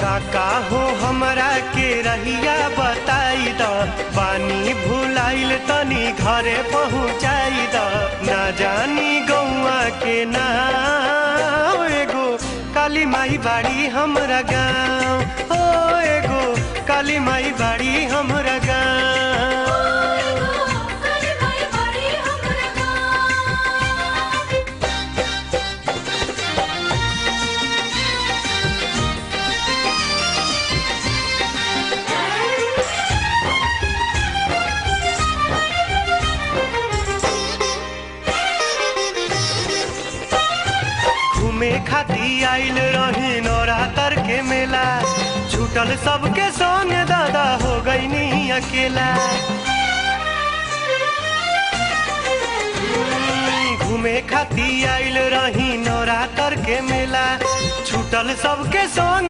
काका हो हमरा के रहिया बताई द, पानी भुलाइल तनी घरे पहुँचाई द। ना जानी गौआ के नाम, एगो काली माई बाड़ी हमरा गाँव। ओ एगो काली माई बाड़ी हमरा गाँव। घूमे खाती आइल रही नवरात्र के मेला, छूटल सबके संग दादा हो गईनी अकेला। घूमे खाती आइल रही नवरात्र के मेला, छूटल सबके संग